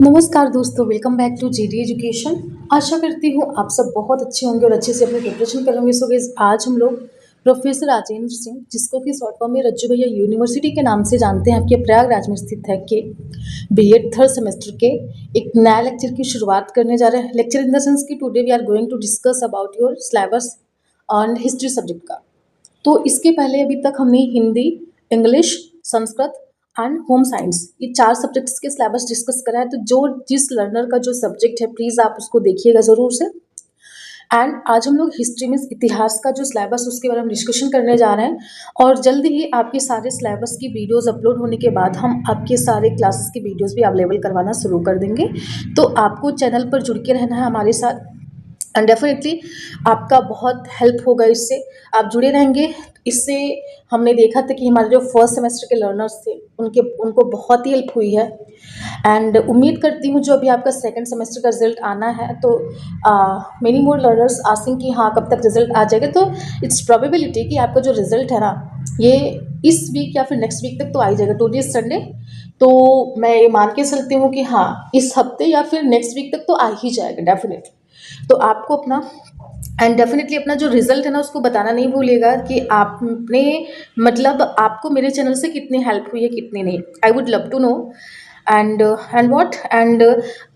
नमस्कार दोस्तों, welcome back to GD education. आशा करती हूँ आप सब बहुत अच्छे होंगे और अच्छे से अपनी प्रिपरेशन कर होंगे। सो गाइस, आज हम लोग प्रोफेसर राजेंद्र सिंह, जिसको कि शॉर्ट फॉर्म में रज्जू भैया यूनिवर्सिटी के नाम से जानते हैं, आपके प्रयागराज में स्थित है, के बीएड थर्ड सेमेस्टर के एक नया लेक्चर की शुरुआत करने जा रहे हैं। लेक्चर इन द सेंस कि today we are going to discuss about your syllabus on history subject का। तो इसके पहले अभी तक हमने Hindi, English, Sanskrit and home science, ये 4 सब्जेक्ट्स के सिलेबस डिस्कस करा है। तो जो जिस लर्नर का जो सब्जेक्ट है, प्लीज़ आप उसको देखिएगा ज़रूर से। एंड आज हम लोग हिस्ट्री में इतिहास का जो सिलेबस उसके बारे में डिस्कशन करने जा रहे हैं। और जल्द ही आपके सारे सिलेबस की वीडियोस अपलोड होने के बाद हम आपके सारे क्लासेस की वीडियोस भी अवेलेबल करवाना शुरू कर देंगे। तो आपको चैनल पर जुड़ के रहना है हमारे साथ, एंड डेफिनेटली आपका बहुत हेल्प होगा इससे। आप जुड़े रहेंगे, इससे हमने देखा था कि हमारे जो फर्स्ट सेमेस्टर के लर्नर्स थे उनको बहुत ही हेल्प हुई है। एंड उम्मीद करती हूँ जो अभी आपका सेकंड सेमेस्टर का रिजल्ट आना है, तो मेनी मोर लर्नर्स आस्किंग कि हाँ कब तक रिजल्ट आ जाएगा। तो इट्स प्रोबेबिलिटी कि आपका जो रिजल्ट है ना, ये इस वीक या फिर नेक्स्ट वीक तक तो आ ही जाएगा। टुडे इज संडे, तो मैं ये मान के चलती हूँ कि हाँ इस हफ्ते या फिर नेक्स्ट वीक तक तो आ ही जाएगा डेफिनेटली। तो आपको अपना एंड डेफिनेटली अपना जो रिजल्ट है ना उसको बताना नहीं भूलिएगा कि आपने मतलब आपको मेरे चैनल से कितनी हेल्प हुई है कितनी नहीं। I would love to know. And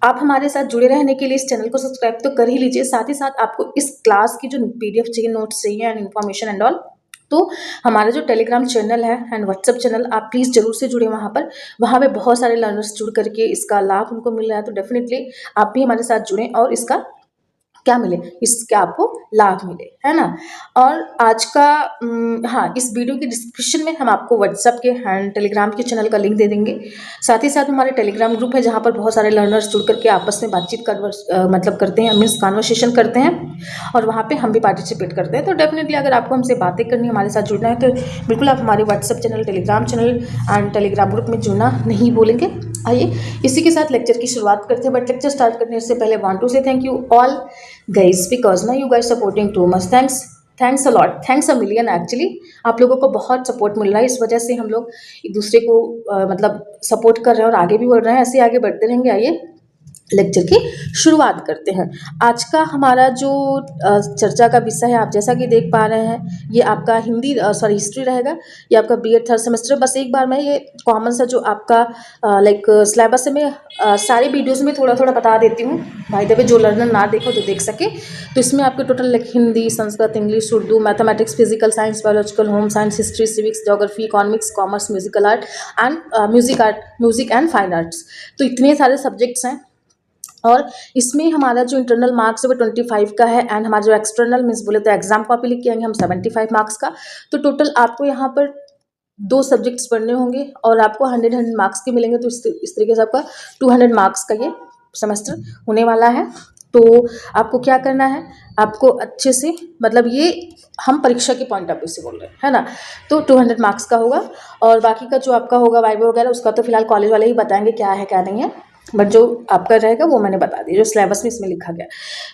आप हमारे साथ जुड़े रहने के लिए इस चैनल को सब्सक्राइब तो कर ही लीजिए। साथ ही साथ आपको इस क्लास की जो पीडीएफ चाहिए, नोट्स चाहिए एंड इन्फॉर्मेशन एंड ऑल, तो हमारा जो टेलीग्राम चैनल है एंड व्हाट्सएप चैनल, आप प्लीज़ जरूर से जुड़े वहाँ पर। वहाँ पे बहुत सारे लर्नर्स जुड़ करके इसका लाभ उनको मिल रहा है। तो डेफिनेटली आप भी हमारे साथ जुड़ें और इसका क्या मिले, इसका आपको लाभ मिले, है ना। और आज का हाँ, इस वीडियो के डिस्क्रिप्शन में हम आपको व्हाट्सएप के एंड टेलीग्राम के चैनल का लिंक दे देंगे। साथ ही साथ हमारे टेलीग्राम ग्रुप है जहाँ पर बहुत सारे लर्नर्स जुड़ करके आपस में बातचीत मतलब करते हैं, मीन्स कॉन्वर्सेशन करते हैं, और वहाँ पे हम भी पार्टिसिपेट करते हैं। तो डेफिनेटली अगर आपको हमसे बातें करनी, हमारे साथ जुड़ना है, तो बिल्कुल आप हमारे WhatsApp channel, Telegram channel and Telegram group में जुड़ना नहीं भूलेंगे। आइए इसी के साथ लेक्चर की शुरुआत करते हैं। बट लेक्चर स्टार्ट करने से पहले want to say thank you all guys, because ना you guys supporting too much. Thanks a lot, thanks a million actually. आप लोगों को बहुत सपोर्ट मिल रहा है, इस वजह से हम लोग एक दूसरे को मतलब सपोर्ट कर रहे हैं और आगे भी बढ़ रहे हैं। ऐसे आगे बढ़ते रहेंगे। आइए लेक्चर की शुरुआत करते हैं। आज का हमारा जो चर्चा का विषय है, आप जैसा कि देख पा रहे हैं, ये आपका हिस्ट्री रहेगा। ये आपका बीएड थर्ड सेमेस्टर। बस एक बार मैं ये कॉमन सा जो आपका लाइक सिलेबस है, मैं सारे वीडियोस में थोड़ा थोड़ा बता देती हूँ, भाई देवे जो लर्नर ना देखो तो देख सके। तो इसमें आपके total like Hindi, Sanskrit, English, Urdu, mathematics, physical science, biological, home science, history, civics, geography, economics, commerce, musical art and music and fine arts. तो इतने सारे सब्जेक्ट्स हैं। और इसमें हमारा जो इंटरनल मार्क्स है वो 25 का है, एंड हमारा जो एक्सटर्नल मीन्स बोले तो एग्जाम कॉपी लिख के आएंगे हम 75 मार्क्स का। तो टोटल आपको यहाँ पर 2 सब्जेक्ट्स पढ़ने होंगे और आपको 100 मार्क्स के मिलेंगे। तो इस तरीके से आपका 200 मार्क्स का ये सेमेस्टर होने वाला है। तो आपको क्या करना है, आपको अच्छे से मतलब ये हम परीक्षा के पॉइंट ऑफ व्यू से बोल रहे हैं, है ना। तो 200 मार्क्स का होगा, और बाकी का जो आपका होगा वाइवा वगैरह उसका तो फिलहाल कॉलेज वाले ही बताएंगे क्या है क्या नहीं है। बट जो आपका रहेगा वो मैंने बता दिया, जो सिलेबस में इसमें लिखा गया।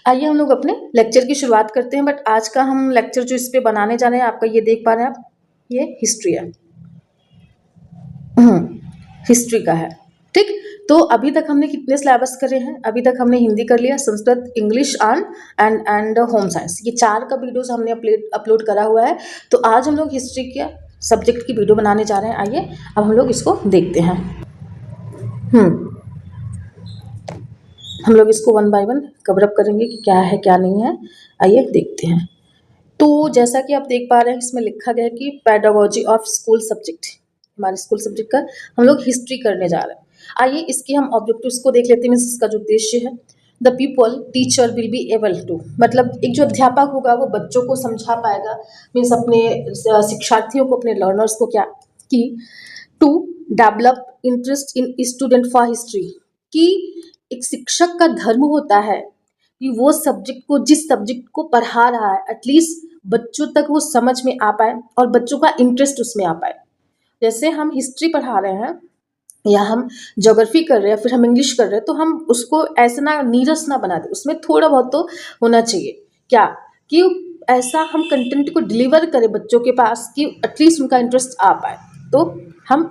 आइए हम लोग अपने लेक्चर की शुरुआत करते हैं। बट आज का हम लेक्चर जो इस पे बनाने जा रहे हैं, आपका ये देख पा रहे हैं आप, ये हिस्ट्री है, हिस्ट्री का है, ठीक। तो अभी तक हमने कितने सिलेबस करे हैं? अभी तक हमने हिंदी कर लिया, Sanskrit, English and home science, ये 4 का वीडियोस हमने अपलोड करा हुआ है। तो आज हम लोग हिस्ट्री के सब्जेक्ट की वीडियो बनाने जा रहे हैं। आइए अब हम लोग इसको देखते हैं। हम लोग इसको 1 बाय 1 कवर अप करेंगे कि क्या है क्या नहीं है। आइए देखते हैं। तो जैसा कि आप देख पा रहे हैं, इसमें लिखा गया है कि पेडागोजी ऑफ स्कूल सब्जेक्ट, हमारे स्कूल सब्जेक्ट का हम लोग हिस्ट्री करने जा रहे हैं। आइए इसके हम ऑब्जेक्टिव्स को देख लेते हैं। मीन्स इसका जो उद्देश्य है, the people teacher will be able to, मतलब एक जो अध्यापक होगा वो बच्चों को समझा पाएगा, मीन्स अपने शिक्षार्थियों को, अपने लर्नर्स को क्या कि to develop interest in student for history, कि एक शिक्षक का धर्म होता है कि वो सब्जेक्ट को, जिस सब्जेक्ट को पढ़ा रहा है, एटलीस्ट बच्चों तक वो समझ में आ पाए और बच्चों का इंटरेस्ट उसमें आ पाए। जैसे हम हिस्ट्री पढ़ा रहे हैं या हम ज्योग्राफी कर रहे हैं, फिर हम इंग्लिश कर रहे हैं, तो हम उसको ऐसा ना नीरस ना बना दे, उसमें थोड़ा बहुत तो होना चाहिए क्या, कि ऐसा हम कंटेंट को डिलीवर करें बच्चों के पास कि एटलीस्ट उनका इंटरेस्ट आ पाए। तो हम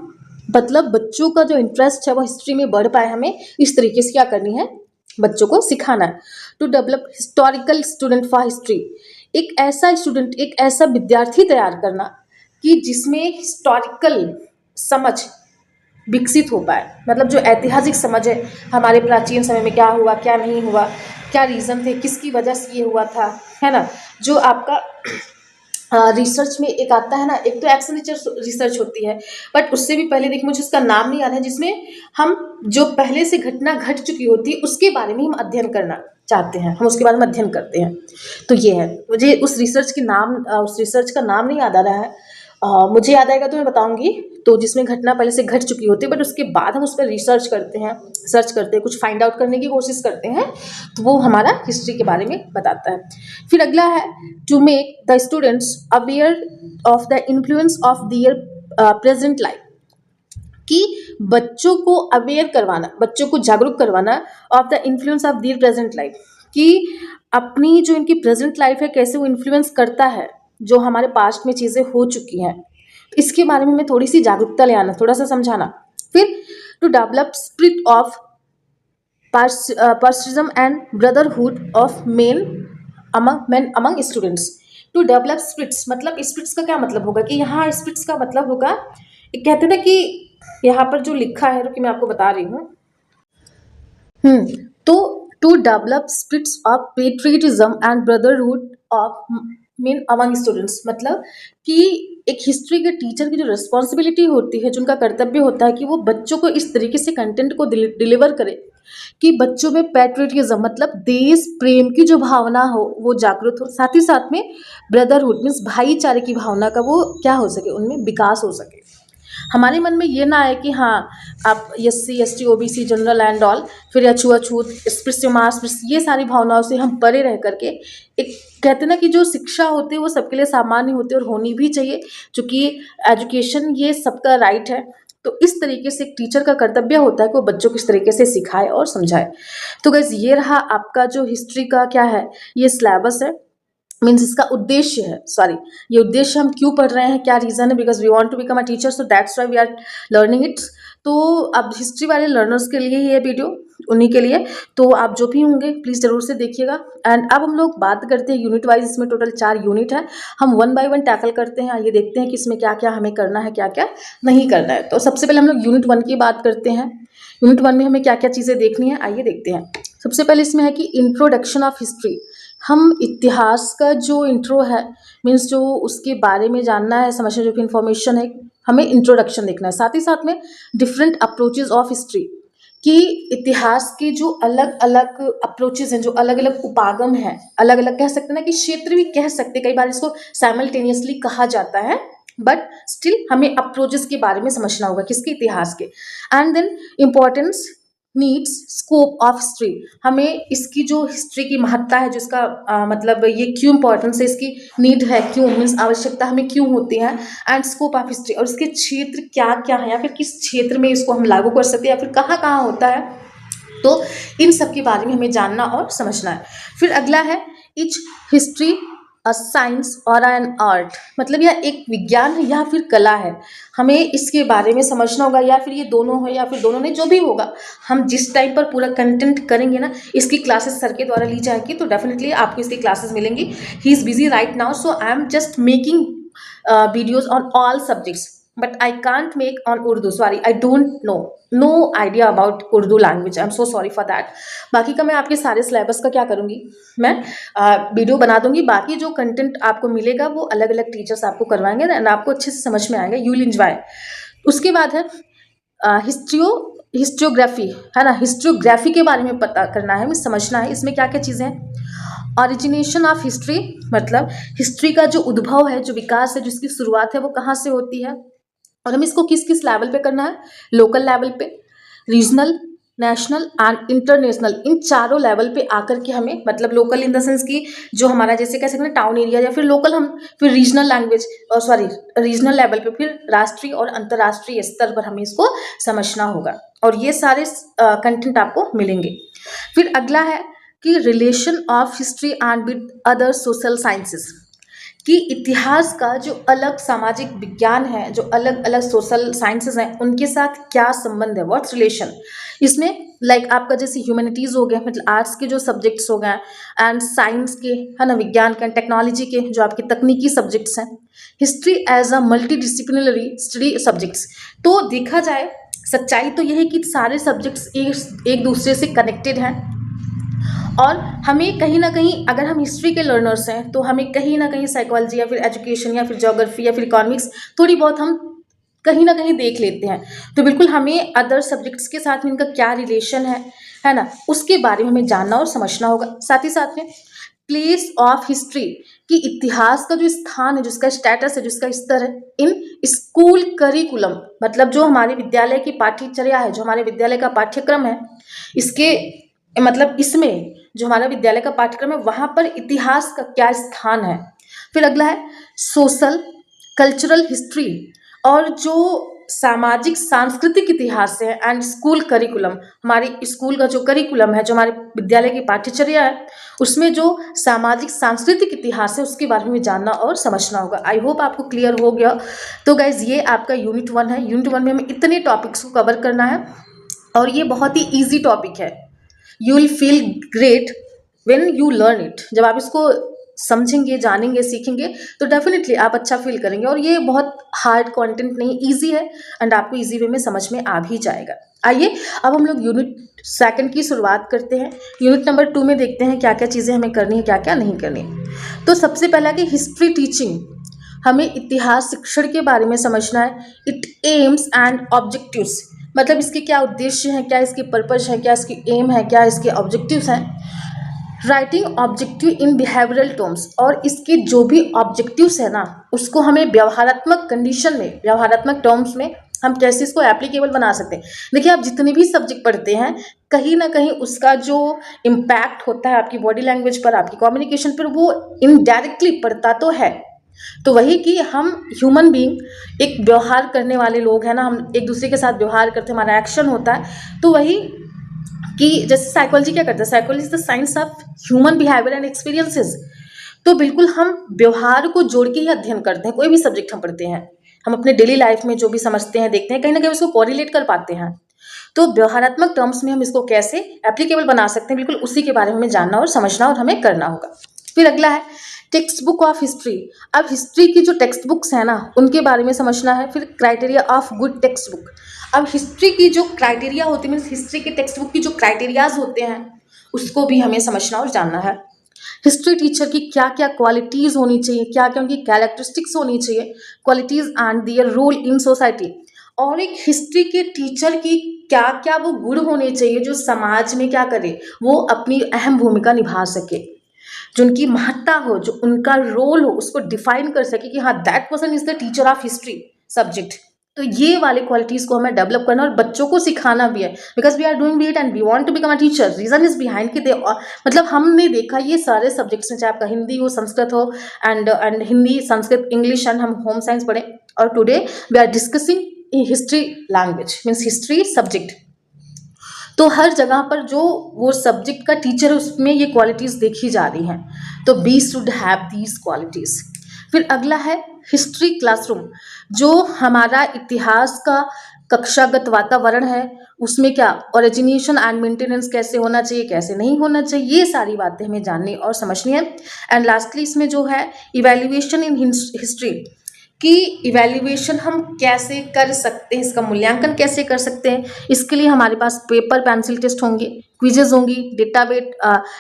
मतलब बच्चों का जो इंटरेस्ट है वो हिस्ट्री में बढ़ पाए, हमें इस तरीके से क्या करनी है, बच्चों को सिखाना है। To develop historical student for history, एक ऐसा स्टूडेंट, एक ऐसा विद्यार्थी तैयार करना कि जिसमें हिस्टोरिकल समझ विकसित हो पाए, मतलब जो ऐतिहासिक समझ है, हमारे प्राचीन समय में क्या हुआ, क्या नहीं हुआ, क्या रीज़न थे, किसकी वजह से ये हुआ था, है ना। जो आपका रिसर्च में एक आता है ना, एक तो एक्शन रिसर्च होती है, बट उससे भी पहले देखिए, मुझे उसका नाम नहीं याद है, जिसमें हम जो पहले से घटना घट चुकी होती है उसके बारे में हम अध्ययन करना चाहते हैं, हम उसके बारे में अध्ययन करते हैं। तो ये है, मुझे उस रिसर्च का नाम नहीं याद आ रहा है। मुझे याद आएगा तो मैं बताऊंगी। तो जिसमें घटना पहले से घट चुकी होती है, बट उसके बाद हम उस पर रिसर्च करते हैं, सर्च करते हैं, कुछ फाइंड आउट करने की कोशिश करते हैं, तो वो हमारा हिस्ट्री के बारे में बताता है। फिर अगला है to make the students aware of the influence of their present life, कि बच्चों को अवेयर करवाना, बच्चों को जागरूक करवाना of the influence of their present life, कि अपनी जो इनकी प्रेजेंट लाइफ है कैसे वो इन्फ्लुएंस करता है जो हमारे पास्ट में चीज़ें हो चुकी हैं, तो इसके बारे में हमें थोड़ी सी जागरूकता ले आना, थोड़ा सा समझाना। फिर to develop spirit of pacifism and brotherhood of men among students. To develop spirits, मतलब स्पिरिट्स का क्या मतलब होगा, कि यहाँ स्पिरिट्स का मतलब होगा, एक कहते हैं ना कि यहाँ पर जो लिखा है, रुकिए मैं आपको बता रही हूँ। तो to develop spirits of patriotism and brotherhood of men among students, मतलब कि एक हिस्ट्री के टीचर की जो रिस्पॉन्सिबिलिटी होती है, जो उनका कर्तव्य होता है, कि वो बच्चों को इस तरीके से कंटेंट को डिलीवर करे कि बच्चों में पैट्रियटिज्म, मतलब देश प्रेम की जो भावना हो वो जागृत हो, साथ ही साथ में ब्रदरहुड मीन्स भाईचारे की भावना का वो क्या हो सके, उनमें विकास हो सके। हमारे मन में ये ना आए कि हाँ आप SC ST OBC general and all, फिर या छुआछूत, स्पृश्य मास्पृश्य, ये सारी भावनाओं से हम परे रह करके, एक कहते हैं ना कि जो शिक्षा होती है वो सबके लिए सामान्य होती है और होनी भी चाहिए, क्योंकि एजुकेशन ये सबका राइट है। तो इस तरीके से एक टीचर का कर्तव्य होता है कि वो बच्चों को इस तरीके से सिखाए और समझाए। तो गाइस ये रहा आपका जो हिस्ट्री का क्या है, ये सिलेबस है, मीन्स इसका उद्देश्य है, सॉरी, ये उद्देश्य हम क्यों पढ़ रहे हैं, क्या रीज़न है, because we want to become a teacher, so that's why we are learning it. तो अब हिस्ट्री वाले लर्नर्स के लिए ये वीडियो, उन्हीं के लिए, तो आप जो भी होंगे प्लीज़ ज़रूर से देखिएगा। एंड अब हम लोग बात करते हैं यूनिट वाइज, इसमें टोटल 4 यूनिट है, हम 1 बाय 1 टैकल करते हैं। आइए देखते हैं कि इसमें क्या क्या हमें करना है, क्या क्या नहीं करना है। तो सबसे पहले हम लोग यूनिट 1 की बात करते हैं। यूनिट 1 में हमें क्या क्या चीज़ें देखनी है, आइए देखते हैं। सबसे पहले इसमें है कि इंट्रोडक्शन ऑफ हिस्ट्री, हम इतिहास का जो इंट्रो है, मीन्स जो उसके बारे में जानना है, समझना, जो कि इन्फॉर्मेशन है, हमें इंट्रोडक्शन देखना है। साथ ही साथ में डिफरेंट अप्रोचेज ऑफ हिस्ट्री, कि इतिहास के जो अलग अलग अप्रोचेज हैं, जो अलग अलग उपागम हैं, अलग अलग कह सकते हैं ना कि क्षेत्र भी कह सकते हैं, कई बार इसको साइमल्टेनियसली कहा जाता है, बट स्टिल हमें अप्रोचेस के बारे में समझना होगा, किसके, इतिहास के। And then importance, needs, scope of history, हमें इसकी जो हिस्ट्री की महत्ता है, जिसका मतलब ये क्यों इंपॉर्टेंस है, इसकी नीड है क्यों, मीन्स आवश्यकता हमें क्यों होती है, एंड स्कोप ऑफ हिस्ट्री, और इसके क्षेत्र क्या क्या है, या फिर किस क्षेत्र में इसको हम लागू कर सकते हैं, या फिर कहाँ कहाँ होता है, तो इन सब के बारे में हमें जानना और समझना है। फिर अगला है इच हिस्ट्री अ साइंस और एन आर्ट, मतलब यह एक विज्ञान है या फिर कला है, हमें इसके बारे में समझना होगा, या फिर ये दोनों है, या फिर दोनों नहीं, जो भी होगा, हम जिस टाइम पर पूरा कंटेंट करेंगे ना, इसकी क्लासेस सर के द्वारा ली जाएगी, तो डेफिनेटली आपको इसकी क्लासेस मिलेंगी। He is busy right now, so I am just making videos on all subjects, but I can't make on Urdu, sorry, I don't know, no idea about Urdu language, I'm so sorry for that। बाकी का मैं आपके सारे syllabus का क्या करूँगी, मैं video बना दूंगी, बाकी जो कंटेंट आपको मिलेगा वो अलग अलग टीचर्स आपको करवाएंगे एंड आपको अच्छे से समझ में आएगा, यू विल एंजॉय। उसके बाद है हिस्ट्रियोग्राफी, है ना, हिस्ट्रियोग्राफी के बारे में पता करना है, हमें समझना है इसमें क्या क्या चीज़ें हैं। ओरिजिनेशन ऑफ हिस्ट्री, मतलब हिस्ट्री का जो उद्भव है, जो विकास है, जिसकी शुरुआत है, वो कहाँ से होती है, और हमें इसको किस किस लेवल पे करना है, लोकल लेवल पे, रीजनल, नेशनल एंड इंटरनेशनल, इन चारों लेवल पे आकर के हमें, मतलब लोकल इन द सेंस की जो हमारा जैसे कह सकते हैं टाउन एरिया, या फिर लोकल, हम फिर रीजनल लैंग्वेज, और सॉरी रीजनल लेवल पे, फिर राष्ट्रीय और अंतर्राष्ट्रीय स्तर पर हमें इसको समझना होगा, और ये सारे कंटेंट आपको मिलेंगे। फिर अगला है कि relation of history and with other social sciences, कि इतिहास का जो अलग सामाजिक विज्ञान है, जो अलग अलग सोशल साइंसेस हैं, उनके साथ क्या संबंध है, व्हाट्स रिलेशन इसमें। लाइक आपका जैसे ह्यूमैनिटीज हो गया, मतलब आर्ट्स के जो सब्जेक्ट्स हो गए, एंड साइंस के, है ना, विज्ञान के, टेक्नोलॉजी के जो आपके तकनीकी सब्जेक्ट्स हैं, history as a multi disciplinary study subjects. तो देखा जाए, सच्चाई तो यह है कि सारे सब्जेक्ट्स एक दूसरे से कनेक्टेड हैं, और हमें कहीं ना कहीं, अगर हम हिस्ट्री के लर्नर्स हैं, तो हमें कहीं ना कहीं साइकोलॉजी या फिर एजुकेशन या फिर ज्योग्राफी या फिर इकोनॉमिक्स थोड़ी बहुत हम कहीं ना कहीं देख लेते हैं। तो बिल्कुल हमें अदर सब्जेक्ट्स के साथ में इनका क्या रिलेशन है ना, उसके बारे में हमें जानना और समझना होगा। साथ ही साथ में प्लेस ऑफ हिस्ट्री, कि इतिहास का जो स्थान है, जिसका स्टेटस है, जिसका स्तर है इन स्कूल करिकुलम, मतलब जो हमारे विद्यालय की पाठ्यचर्या है, जो हमारे विद्यालय का पाठ्यक्रम है, इसके मतलब इसमें जो हमारा विद्यालय का पाठ्यक्रम है, वहां पर इतिहास का क्या स्थान है। फिर अगला है सोशल कल्चरल हिस्ट्री, और जो सामाजिक सांस्कृतिक इतिहास है, एंड स्कूल करिकुलम, हमारे स्कूल का जो करिकुलम है, जो हमारे विद्यालय की पाठ्यचर्या है, उसमें जो सामाजिक सांस्कृतिक इतिहास है, उसके बारे में जानना और समझना होगा। आई होप आपको क्लियर हो गया। तो गाइज, ये आपका यूनिट 1 है। यूनिट 1 में हमें इतने टॉपिक्स को कवर करना है, और ये बहुत ही ईजी टॉपिक है। You will feel great when you learn it. जब आप इसको समझेंगे, जानेंगे, सीखेंगे, तो डेफिनेटली आप अच्छा फील करेंगे। और ये बहुत हार्ड कंटेंट नहीं, इजी है, एंड आपको इजी वे में समझ में आ भी जाएगा। आइए अब हम लोग यूनिट 2 की शुरुआत करते हैं। यूनिट नंबर 2 में देखते हैं क्या क्या चीज़ें हमें करनी है, क्या क्या नहीं करनी। तो सबसे पहला कि हिस्ट्री टीचिंग, हमें इतिहास शिक्षण के बारे में समझना है। इट एम्स एंड ऑब्जेक्टिव्स, मतलब इसके क्या उद्देश्य हैं, क्या इसके पर्पज है, क्या इसकी एम है, क्या इसके ऑब्जेक्टिव्स हैं। राइटिंग ऑब्जेक्टिव इन बिहेवियरल टर्म्स, और इसके जो भी ऑब्जेक्टिव्स है ना, उसको हमें व्यवहारात्मक कंडीशन में, व्यवहारात्मक टर्म्स में हम कैसे इसको एप्लीकेबल बना सकते हैं। देखिए, आप जितने भी सब्जेक्ट पढ़ते हैं, कहीं ना कहीं उसका जो इम्पैक्ट होता है आपकी बॉडी लैंग्वेज पर, आपकी कम्युनिकेशन पर, वो इनडायरेक्टली पड़ता तो है। तो वही कि हम ह्यूमन बीइंग एक व्यवहार करने वाले लोग हैं ना, हम एक दूसरे के साथ व्यवहार करते हैं, हमारा एक्शन होता है। तो वही कि जैसे साइकोलॉजी क्या करता है, psychology is the science of human behaviour and experiences. तो बिल्कुल हम व्यवहार को जोड़ के ही अध्ययन करते हैं। कोई भी सब्जेक्ट हम पढ़ते हैं, हम अपने डेली लाइफ में जो भी समझते हैं, देखते हैं, कहीं ना कहीं उसको कोरिलेट कर पाते हैं। तो व्यवहारात्मक टर्म्स में हम इसको कैसे एप्लीकेबल बना सकते हैं, बिल्कुल उसी के बारे में हमें जानना और समझना और हमें करना होगा। फिर अगला है टेक्स्ट बुक ऑफ हिस्ट्री। अब हिस्ट्री की जो टेक्स्ट बुक्स हैं ना, उनके बारे में समझना है। फिर criteria of good text book, अब हिस्ट्री की जो क्राइटेरिया होती है, मीन्स हिस्ट्री के टेक्स्ट बुक की जो क्राइटेरियाज होते हैं, उसको भी हमें समझना और जानना है। हिस्ट्री टीचर की क्या क्या क्वालिटीज़ होनी चाहिए, क्या क्या उनकी कैरेक्टरिस्टिक्स होनी चाहिए, qualities and their role in society. और एक हिस्ट्री के टीचर की क्या क्या वो गुण होने चाहिए जो समाज में क्या करे, वो अपनी अहम भूमिका निभा सके, जो उनकी महत्ता हो, जो उनका रोल हो, उसको डिफाइन कर सके कि हाँ, that person is the teacher of history subject. तो ये वाले क्वालिटीज़ को हमें डेवलप करना और बच्चों को सिखाना भी है, because we are doing beat and we want to become a teacher. Reason is behind कि दे, मतलब हमने देखा ये सारे सब्जेक्ट्स में, चाहे आपका हिंदी हो, संस्कृत हो, and Hindi, Sanskrit, English, and हम होम साइंस पढ़े, और today we are discussing history language, means history subject. तो हर जगह पर जो वो सब्जेक्ट का टीचर है, उसमें ये क्वालिटीज़ देखी जा रही हैं। तो we should have these qualities. फिर अगला है हिस्ट्री क्लासरूम, जो हमारा इतिहास का कक्षागत वातावरण है, उसमें क्या ओरिजिनेशन एंड मेंटेनेंस कैसे होना चाहिए, कैसे नहीं होना चाहिए, ये सारी बातें हमें जाननी और समझनी है। एंड लास्टली इसमें जो है इवैल्यूएशन इन हिस्ट्री, कि इवैल्यूएशन हम कैसे कर सकते हैं, इसका मूल्यांकन कैसे कर सकते हैं। इसके लिए हमारे पास पेपर पेंसिल टेस्ट होंगे, क्विजेज होंगी,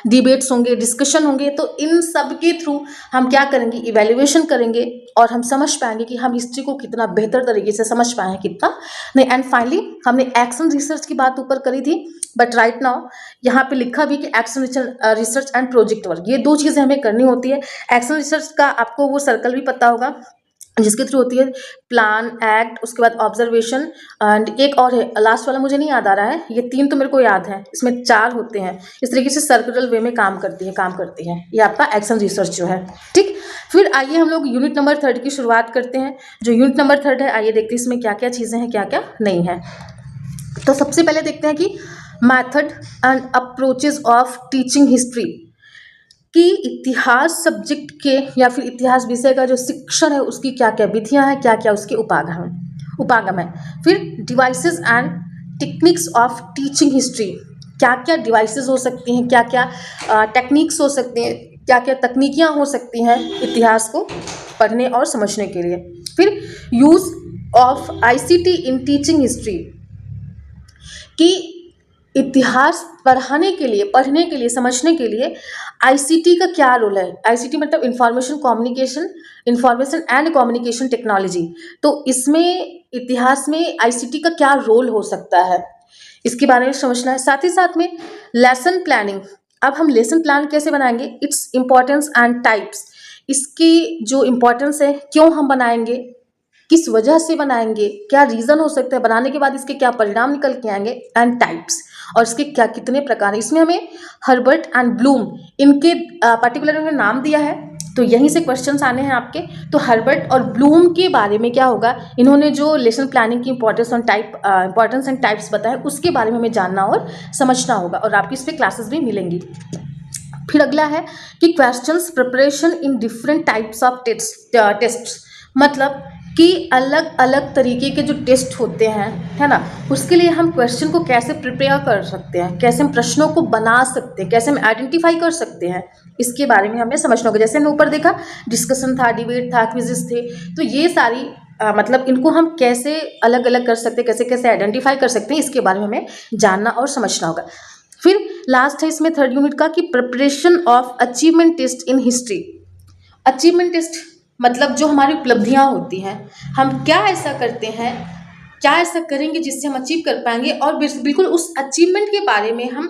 डिबेट्स होंगे, डिस्कशन होंगे। तो इन सब के थ्रू हम क्या करेंगे, इवैल्यूएशन करेंगे, और हम समझ पाएंगे कि हम हिस्ट्री को कितना बेहतर तरीके से समझ पाए हैं, कितना नहीं। एंड फाइनली हमने एक्शन रिसर्च की बात ऊपर करी थी, बट राइट नाउ यहाँ पे लिखा भी कि action research and project work, ये 2 चीज़ें हमें करनी होती है। एक्शन रिसर्च का आपको वो सर्कल भी पता होगा, जिसके थ्रू होती है प्लान, एक्ट, उसके बाद ऑब्जर्वेशन, एंड एक और है लास्ट वाला मुझे नहीं याद आ रहा है, ये 3 तो मेरे को याद है, इसमें 4 होते हैं। इस तरीके से सर्कुलर वे में काम करती है ये आपका एक्शन रिसर्च जो है। ठीक, फिर आइए हम लोग यूनिट नंबर 3 की शुरुआत करते हैं। जो यूनिट नंबर 3 है, आइए देखते हैं इसमें क्या क्या चीज़ें हैं, क्या क्या नहीं है। तो सबसे पहले देखते हैं कि method and approaches of teaching history. कि इतिहास सब्जेक्ट के या फिर इतिहास विषय का जो शिक्षण है उसकी क्या क्या विधियां हैं, क्या क्या उसके उपागम है। फिर devices and techniques of teaching history, क्या क्या डिवाइसेस हो सकती हैं, क्या क्या टेक्निक्स हो सकती हैं, क्या क्या तकनीकियाँ हो सकती हैं इतिहास को पढ़ने और समझने के लिए। फिर use of ICT in teaching history, कि इतिहास पढ़ने के लिए समझने के लिए आईसीटी का क्या रोल है। आईसीटी मतलब इंफॉर्मेशन एंड कम्युनिकेशन टेक्नोलॉजी। तो इसमें इतिहास में आईसीटी का क्या रोल हो सकता है, इसके बारे में समझना है। साथ ही साथ में लेसन प्लानिंग, अब हम लेसन प्लान कैसे बनाएंगे, इट्स इम्पोर्टेंस एंड टाइप्स, इसकी जो इम्पोर्टेंस है, क्यों हम बनाएंगे, किस वजह से बनाएंगे, क्या रीज़न हो सकता है, बनाने के बाद इसके क्या परिणाम निकल के आएंगे, एंड टाइप्स, और इसके क्या कितने प्रकार हैं। इसमें हमें हर्बर्ट एंड ब्लूम, इनके पर्टिकुलर उन्होंने नाम दिया है, तो यहीं से क्वेश्चंस आने हैं आपके। तो हर्बर्ट और ब्लूम के बारे में क्या होगा, इन्होंने जो लेसन प्लानिंग की इंपॉर्टेंस एंड टाइप्स बताए उसके बारे में हमें जानना और समझना होगा, और आपकी इस पर क्लासेस भी मिलेंगी। फिर अगला है कि questions preparation in different types of test, मतलब कि अलग अलग तरीके के जो टेस्ट होते हैं, है ना, उसके लिए हम क्वेश्चन को कैसे प्रिपेयर कर सकते हैं, कैसे हम प्रश्नों को बना सकते हैं, कैसे हम आइडेंटिफाई कर सकते हैं, इसके बारे में हमें समझना होगा। जैसे हमने ऊपर देखा डिस्कशन था, डिबेट था, क्विजेस थे, तो ये सारी मतलब इनको हम कैसे अलग अलग कर सकते हैं, कैसे कैसे आइडेंटिफाई कर सकते हैं, इसके बारे में हमें जानना और समझना होगा। फिर लास्ट है इसमें थर्ड यूनिट का कि preparation of achievement test in history. Achievement test मतलब जो हमारी उपलब्धियां होती हैं, हम क्या ऐसा करते हैं, क्या ऐसा करेंगे जिससे हम अचीव कर पाएंगे, और बिल्कुल उस अचीवमेंट के बारे में हम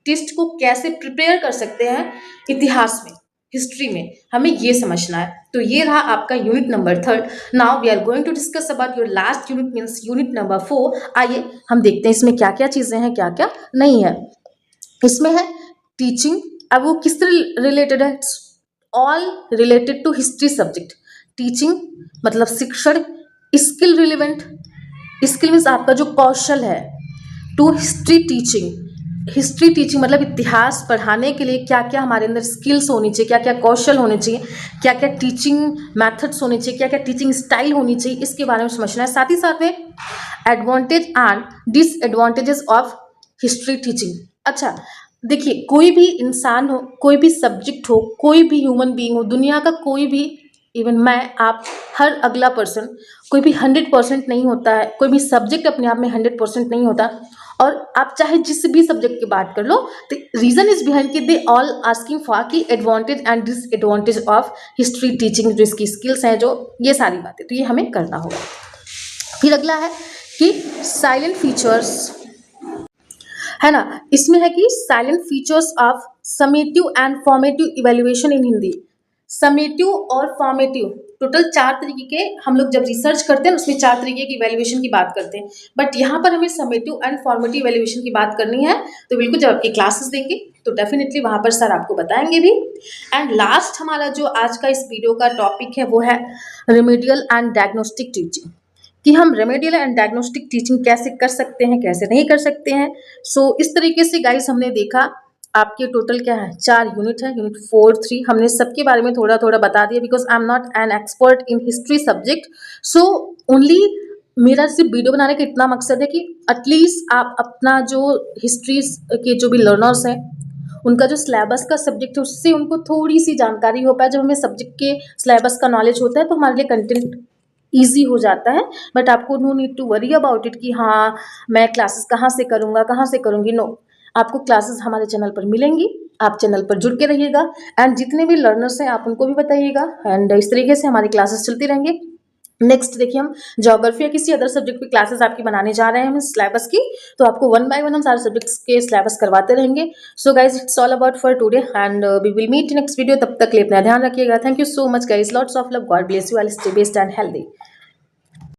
टेस्ट को कैसे प्रिपेयर कर सकते हैं इतिहास में, हिस्ट्री में, हमें ये समझना है। तो ये रहा आपका unit number 3। Now we are going to discuss about your last unit, means unit number 4। आइए हम देखते हैं इसमें क्या क्या चीज़ें हैं, क्या क्या नहीं है। इसमें है टीचिंग, अब वो किस रिलेटेड है, all related to history subject. Teaching मतलब शिक्षण, स्किल रिलेवेंट, स्किल मीन्स आपका जो कौशल है, टू हिस्ट्री टीचिंग मतलब इतिहास पढ़ाने के लिए क्या क्या हमारे अंदर स्किल्स होनी चाहिए, क्या क्या कौशल होने चाहिए, क्या क्या टीचिंग मेथड्स होने चाहिए, क्या क्या टीचिंग स्टाइल होनी चाहिए, इसके बारे में समझना है। साथ ही साथ में advantage and disadvantages of history teaching. अच्छा देखिए, कोई भी इंसान हो, कोई भी सब्जेक्ट हो, कोई भी ह्यूमन बीइंग हो, दुनिया का कोई भी, इवन मैं, आप, हर अगला पर्सन, कोई भी 100% नहीं होता है, कोई भी सब्जेक्ट अपने आप में 100% नहीं होता। और आप चाहे जिस भी सब्जेक्ट की बात कर लो, तो रीजन इज बिहाइंड कि दे ऑल आस्किंग फॉर की advantage and disadvantage of history teaching, जो इसकी स्किल्स हैं, जो ये सारी बातें, तो ये हमें करना होगा। फिर अगला है कि साइलेंट फीचर्स, है ना, इसमें है कि salient features of summative and formative evaluation in Hindi. Summative और फॉर्मेटिव टोटल 4 तरीके के, हम लोग जब रिसर्च करते हैं उसमें 4 तरीके की इवैल्यूएशन की बात करते हैं, बट यहाँ पर हमें समेटिव एंड फॉर्मेटिव इवैल्यूएशन की बात करनी है। तो बिल्कुल जब आपकी क्लासेस देंगे तो डेफिनेटली वहाँ पर सर आपको बताएंगे भी। एंड लास्ट हमारा जो आज का इस वीडियो का टॉपिक है वो है रेमेडियल एंड डायग्नोस्टिक टीचिंग, कि हम रेमेडियल एंड डायग्नोस्टिक टीचिंग कैसे कर सकते हैं, कैसे नहीं कर सकते हैं। सो इस तरीके से गाइस हमने देखा, आपके टोटल क्या है, 4 यूनिट है, यूनिट 4, 3, हमने सबके बारे में थोड़ा थोड़ा बता दिया, because I am not an expert in history subject. So only मेरा सिर्फ वीडियो बनाने का इतना मकसद है कि एटलीस्ट आप अपना जो हिस्ट्री के जो भी लर्नर्स हैं, उनका जो सिलेबस का सब्जेक्ट है उससे उनको थोड़ी सी जानकारी हो पाए। जब हमें सब्जेक्ट के सिलेबस का नॉलेज होता है तो हमारे लिए कंटेंट ईजी हो जाता है, बट आपको no need to worry about it कि हाँ मैं क्लासेस कहाँ से करूँगा, कहाँ से करूँगी। नो, आपको क्लासेस हमारे चैनल पर मिलेंगी, आप चैनल पर जुड़ के रहिएगा, एंड जितने भी लर्नर्स हैं आप उनको भी बताइएगा, एंड इस तरीके से हमारी क्लासेस चलती रहेंगे। नेक्स्ट देखिए, हम ज्योग्राफी या किसी अदर सब्जेक्ट की क्लासेस आपकी बनाने जा रहे हैं हम सिलेबस की, तो आपको 1 बाय 1 हम सारे सब्जेक्ट्स के सिलेबस करवाते रहेंगे। So guys it's all about for today and we will meet next video. तब तक के लिए अपना ध्यान रखिएगा। Thank you so much guys, lots of love, God bless you all, stay blessed and healthy.